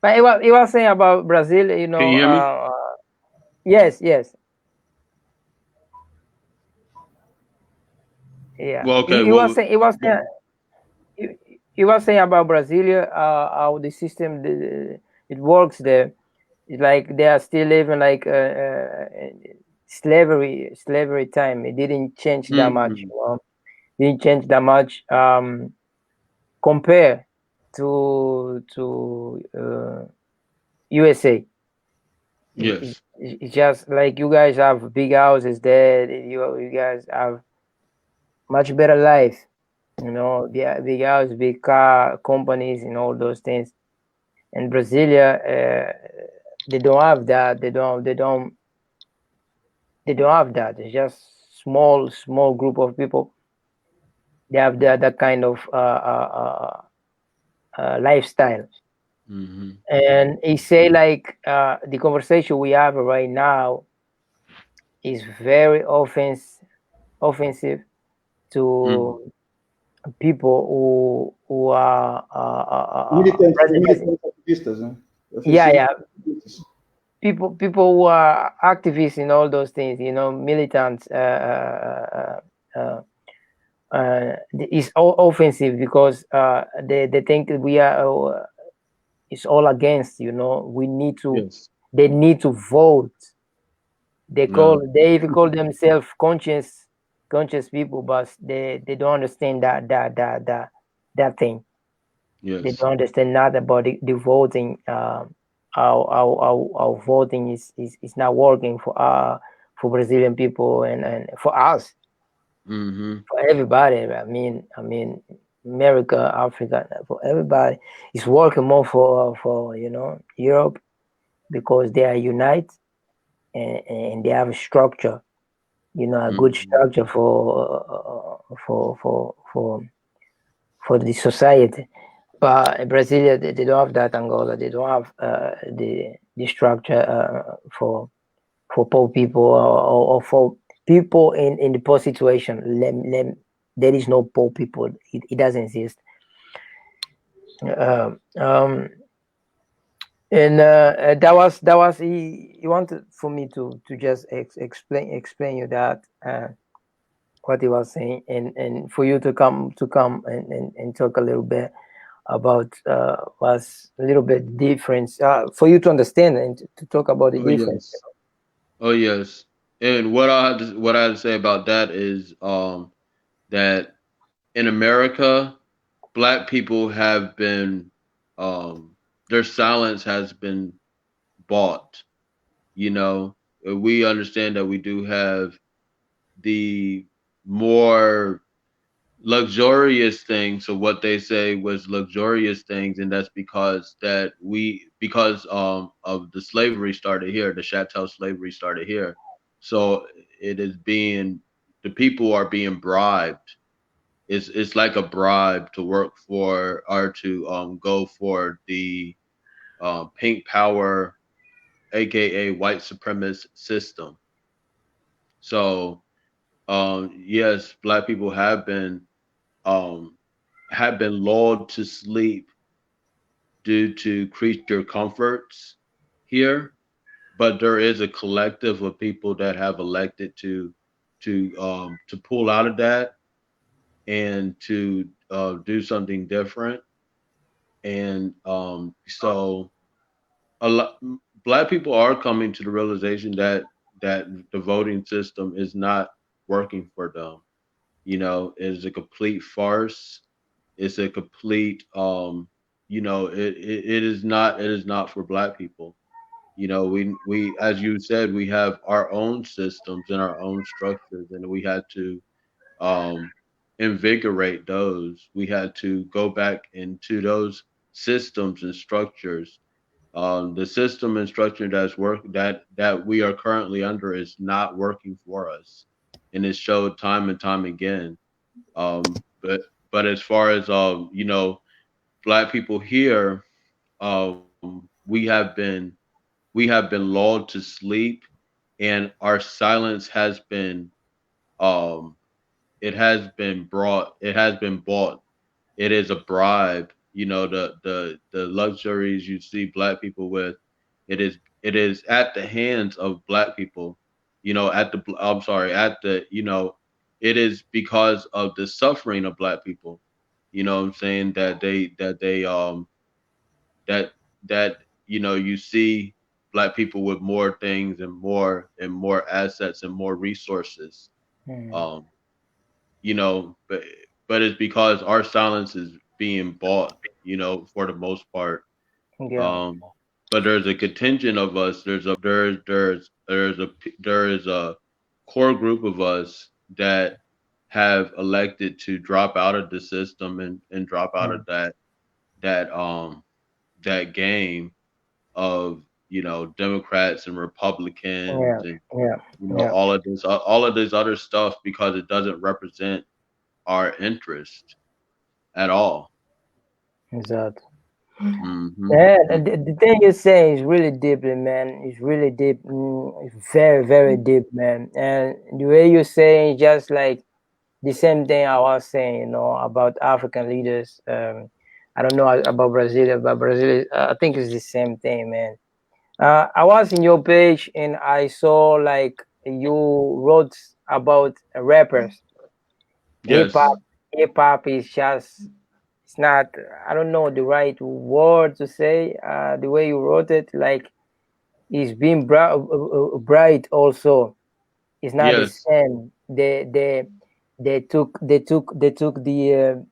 but he was saying about Brazil, you know. Can you hear me? Yes. Yeah. Well, okay. He was saying about Brasilia, how the system it works there. It's like they are still living like slavery time. It didn't change that much. You know? Didn't change that much compared to USA. Yes. It's just like you guys have big houses there. You guys have much better life. You know, big house, big car, companies, and all those things. In Brasilia, they don't have that. They don't have that. It's just small group of people. They have that kind of lifestyle. And he say like the conversation we have right now is very offensive offensive to people who are militantes activistas, né? Yeah. People who are activists in all those things, militants. Is all offensive because they think we are. It's all against. We need to. Yes. They need to vote. They even call themselves conscious people, but they don't understand that thing. Yes. They don't understand nothing about the voting. Our voting is not working for Brazilian people and for us, for everybody. I mean, America, Africa, for everybody. It's working more for Europe because they are united and they have a structure, a good structure for the society. But Brazil, they don't have that. Angola, they don't have the structure for poor people or for people in the poor situation. There is no poor people. It doesn't exist. And that was he wanted for me to just explain you that what he was saying, and for you to come and talk a little bit about was a little bit difference for you to understand and to talk about the difference. Yes. Oh yes. And what I had to say about that is that in America, Black people have been their silence has been bought. We understand that we do have the more luxurious things. So what they say was luxurious things, and that's because of the slavery started here, the chattel slavery started here. So it is being the people are being bribed. It's like a bribe to work for or to go for the pink power, aka white supremacist system. So yes, Black people um, have been lulled to sleep due to creature comforts here, but there is a collective of people that have elected to pull out of that and to do something different. And so a lot Black people are coming to the realization that the voting system is not working for them. It is a complete farce. It's a complete it is not for Black people. We as you said, we have our own systems and our own structures, and we had to um invigorate those. We had to go back into those systems and structures. The system and structure that we are currently under is not working for us, and it's showed time and time again. But as far as Black people here, we have been lulled to sleep, and our silence has been um it has been bought. It is a bribe. The luxuries you see Black people with, it is at the hands of Black people. I'm sorry, at the it is because of the suffering of Black people. What I'm saying, that they that you see Black people with more things and more assets and more resources. Um, but it's because our silence is being bought, for the most part. Yeah. Um, but there's a contingent of us. There is a core group of us that have elected to drop out of the system and drop out of that um that game of Democrats and Republicans Yeah. and Yeah. Yeah. all of this other stuff, because it doesn't represent our interest at all. Exactly. The thing you're saying is really deep, man. It's really deep. It's very, very deep, man. And the way you're saying, just like the same thing I was saying, you know, about African leaders. I don't know about Brazil, but Brazil, I think it's the same thing, man. I was in your page and I saw like you wrote about rappers. Yes. Hip hop is just, it's not, I don't know the right word to say. The way you wrote it, like it's being bright also. It's not the same. They took the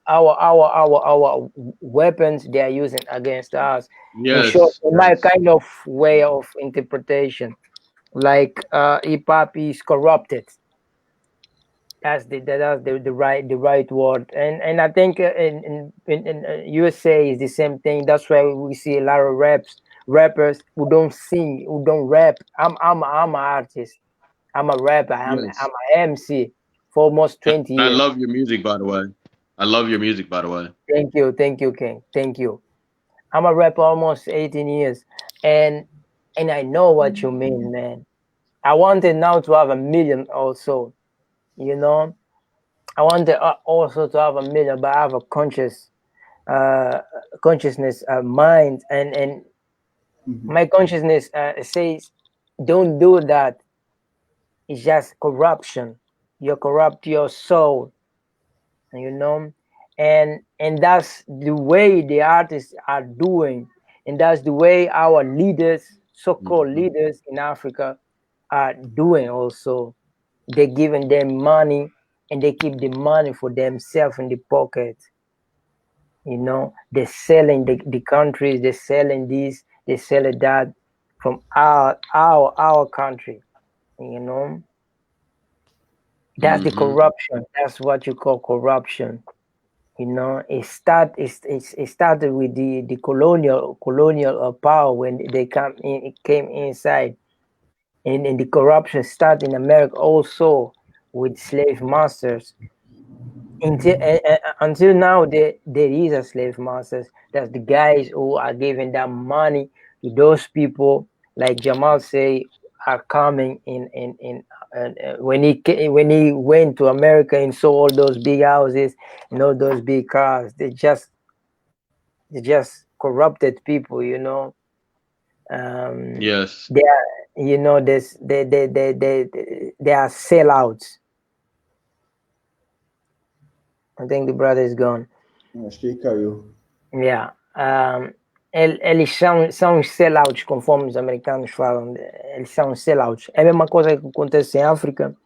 our weapons they are using against us. In short, my kind of way of interpretation, like hip hop is corrupted. That's the right word, and I think in USA is the same thing. That's why we see a lot of rappers who don't sing, who don't rap. I'm an artist. I'm a rapper. I'm an MC for almost 20 years. I love your music, by the way. Thank you, King. Thank you. I'm a rapper almost 18 years, and I know what you mean, man. I wanted now to have 1 million also, you know. I wanted also to have 1 million, but I have a consciousness mind, and my consciousness says, don't do that. It's just corruption. You corrupt your soul, you know, and that's the way the artists are doing, and that's the way our leaders, so-called leaders in Africa, are doing also. They're giving them money, and they keep the money for themselves in the pocket. You know, they're selling the countries, they're selling this, they're selling that from our country. You know, that's the corruption. That's what you call corruption. You know, it started with the colonial power when they came inside, and the corruption started in America also with slave masters. Until now, there is a slave masters. That's the guys who are giving that money to those people, like Jamal say, are coming in when he went to America and saw all those big houses and all those big cars. They just corrupted people, you know. Yes. They are, you know, they are sellouts. I think the brother is gone. Acho que caiu. Yeah. Eles são os sellouts, conforme os americanos falam. Eles são sellouts. É a mesma coisa que acontece em África.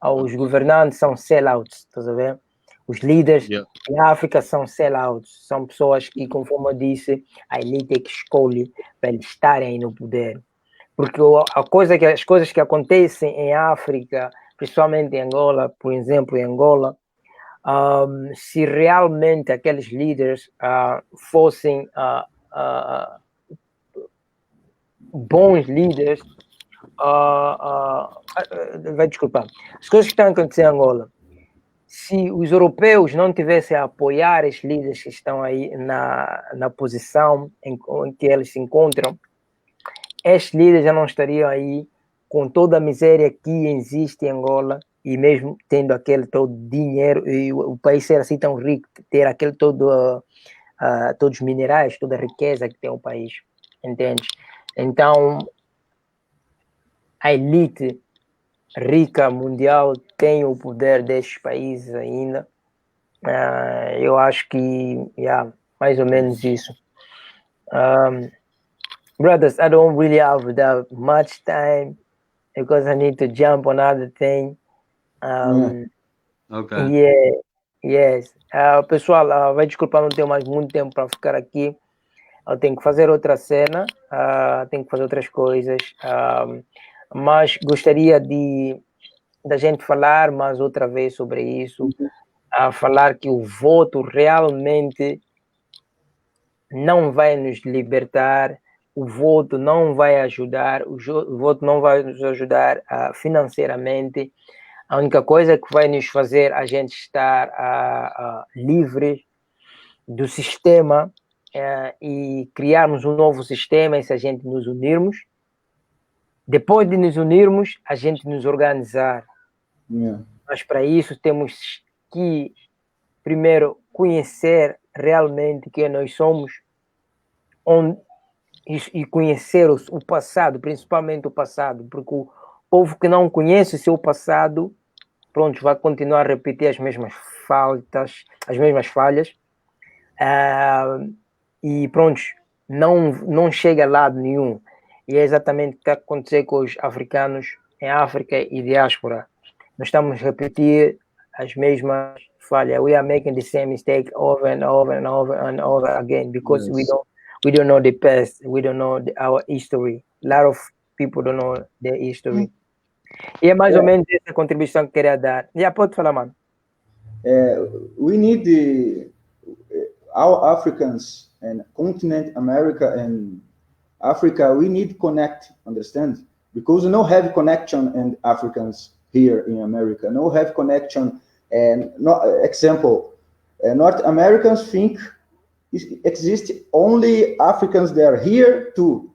Os governantes são sellouts, estás a ver? Os líderes em África são sellouts. São pessoas que, conforme eu disse, a elite é que escolhe para eles estarem aí no poder. Porque as coisas que acontecem em África, principalmente em Angola, por exemplo, em Angola, se realmente aqueles líderes fossem bons líderes, vai desculpar, as coisas que estão acontecendo em Angola, se os europeus não tivessem a apoiar os líderes que estão aí na posição em que eles se encontram, estes líderes já não estariam aí com toda a miséria que existe em Angola, e mesmo tendo aquele todo dinheiro, e o país ser assim tão rico, ter aquele todo, todos os minerais, toda a riqueza que tem o país, entende? Então, a elite rica mundial tem o poder destes países ainda. Eu acho que, mais ou menos isso. Brothers, I don't really have that much time because I need to jump on other thing. Okay. Yeah, yes. Pessoal, vai desculpar, não tenho mais muito tempo para ficar aqui. Eu tenho que fazer outra cena, tenho que fazer outras coisas, mas gostaria da gente falar mais outra vez sobre isso, falar que o voto realmente não vai nos libertar, o voto não vai ajudar, o voto não vai nos ajudar financeiramente. A única coisa que vai nos fazer a gente estar livre do sistema e criarmos um novo sistema, e se a gente nos unirmos. Depois de nos unirmos, a gente nos organizar. Yeah. Mas para isso temos que primeiro conhecer realmente quem nós somos e conhecer o passado, principalmente o passado, porque o povo que não conhece o seu passado, pronto, vai continuar a repetir as mesmas falhas, e pronto, não chega a lado nenhum. E é exatamente o que está acontecendo com os africanos em África e diáspora. Nós estamos a repetir as mesmas falhas. We are making the same mistake over and over and over and over again because we don't know the past. We don't know our history. A lot of people don't know their history. E é mais ou menos essa contribuição que queria dar. Já pode falar, mano. We need our Africans and continent America and Africa, we need connect, understand? Because we no have connection and Africans here in America, no have connection. And example, North Americans think exist only Africans there. Here too.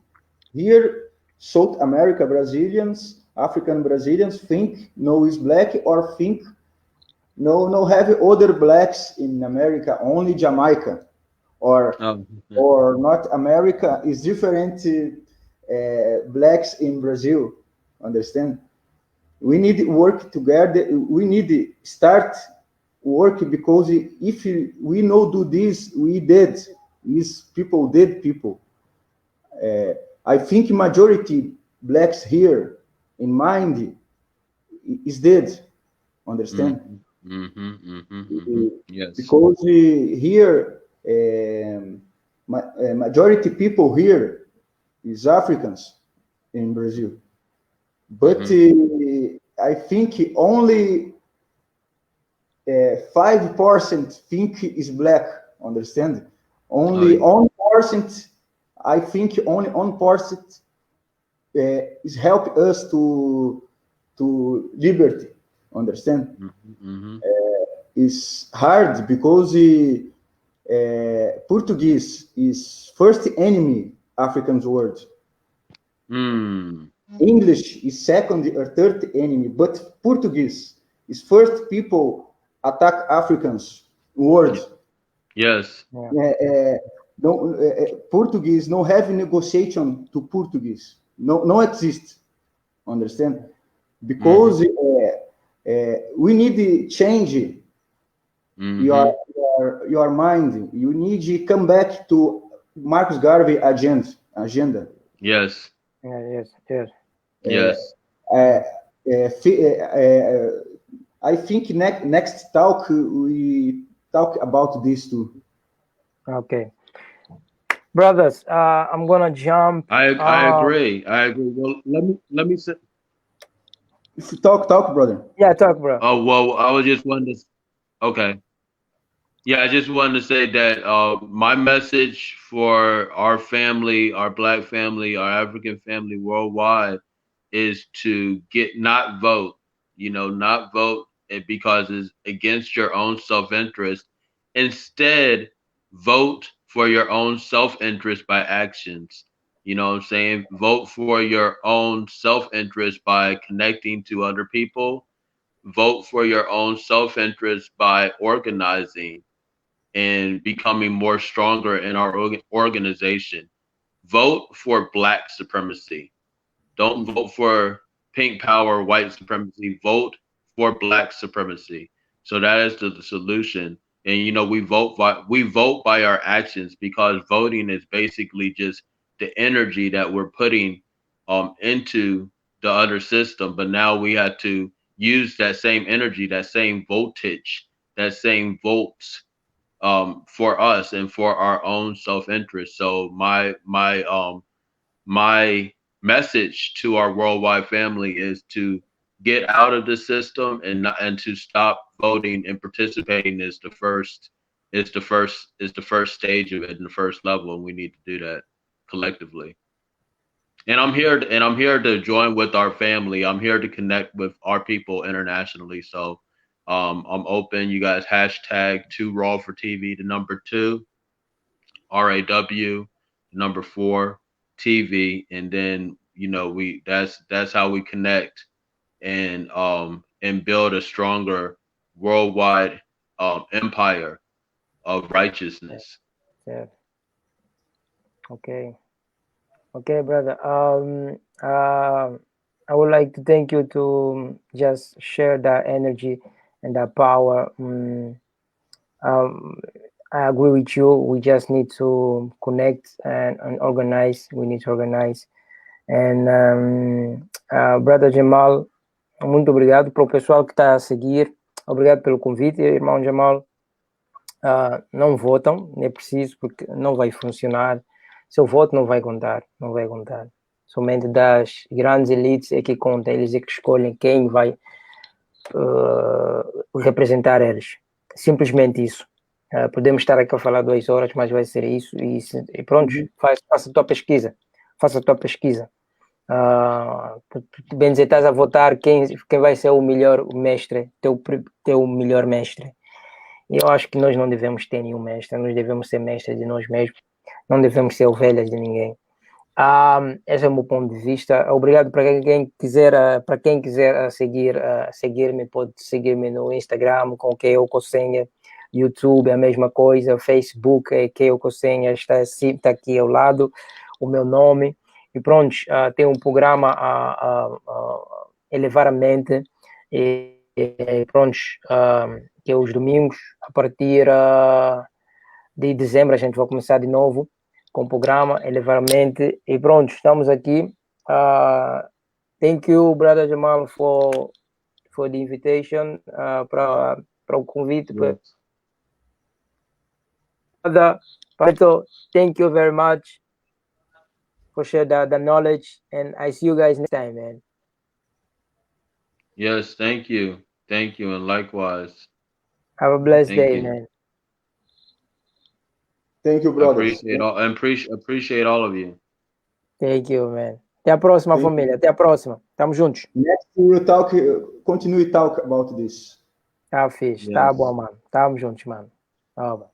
Here, South America Brazilians, African Brazilians think no is black or think no have other blacks in America, only Jamaica. Or North America is different blacks in Brazil, understand? We need to work together. We need to start work because if we no do this, we dead. These people dead people. I think majority blacks here in mind is dead, understand? Yes. Because here majority people here is Africans in Brazil, but I think only 5% think is black, understand? Only 1%, I think only 1% is help us to liberty, understand? It's hard because Portuguese is first enemy African's word. English is second or third enemy, but Portuguese is first people attack Africans word. Yes. Portuguese no have negotiation to Portuguese. No exist. Understand? Because we need to change your mind. You need to come back to Marcus Garvey agenda. Yes. Yes. I think next talk we talk about this too. Okay, brothers, I'm gonna jump. I agree. Well, let me say. Talk, brother. Yeah, talk, bro. Oh well, I was just wanting to. Okay. Yeah, I just wanted to say that my message for our family, our Black family, our African family worldwide is to not vote, not vote because it's against your own self-interest. Instead, vote for your own self-interest by actions. You know what I'm saying? Vote for your own self-interest by connecting to other people. Vote for your own self-interest by organizing and becoming more stronger in our organization. Vote for Black supremacy. Don't vote for pink power, white supremacy. Vote for Black supremacy. So that is the solution. And we vote by our actions, because voting is basically just the energy that we're putting into the other system. But now we have to use that same energy, that same voltage, that same volts for us and for our own self-interest. So my message to our worldwide family is to get out of the system and to stop voting and participating is the first stage of it, and the first level, and we need to do that collectively. And I'm here to join with our family. I'm here to connect with our people internationally. So I'm open. You guys hashtag 2Raw for TV, the number 2, RAW, number 4, TV, and then that's how we connect and build a stronger worldwide empire of righteousness. Yeah. Okay. Okay, brother. I would like to thank you to just share that energy and that power. I agree with you. We just need to connect and organize. We need to organize. And brother Jamal, muito obrigado para o pessoal que está a seguir. Obrigado pelo convite, irmão Jamal. Não votam, é preciso, porque não vai funcionar. Seu voto não vai contar, não vai contar. Somente das grandes elites é que conta, eles é que escolhem quem vai representar eles. Simplesmente isso. Podemos estar aqui a falar 2 horas, mas vai ser isso. E pronto, faça a tua pesquisa. Faça a tua pesquisa. Bem dizer, estás a votar quem vai ser o melhor mestre, teu melhor mestre. E eu acho que nós não devemos ter nenhum mestre, nós devemos ser mestres de nós mesmos, não devemos ser ovelhas de ninguém. Esse é o meu ponto de vista. Obrigado para quem quiser, seguir-me, pode seguir-me no Instagram com o Cossengue, YouTube é a mesma coisa, Facebook é o Cossengue, está aqui ao lado o meu nome. E pronto, tem um programa a elevar a mente e pronto, que é os domingos, a partir de dezembro a gente vai começar de novo com o programa Elevar a Mente e pronto, estamos aqui. Thank you, Brother Jamal, for the invitation, para o convite. Yes. Brother Palmetto, thank you very much for sharing the knowledge, and I see you guys next time, man. Yes, thank you, and likewise. Have a blessed day, man. Thank you, brothers. Appreciate all of you. Thank you, man. Até a próxima, família. Até a próxima. Tamo juntos. Next we will continue talk about this. Tá fixe. Yes. Tá bom, mano. Tamo juntos, mano. Tá bom.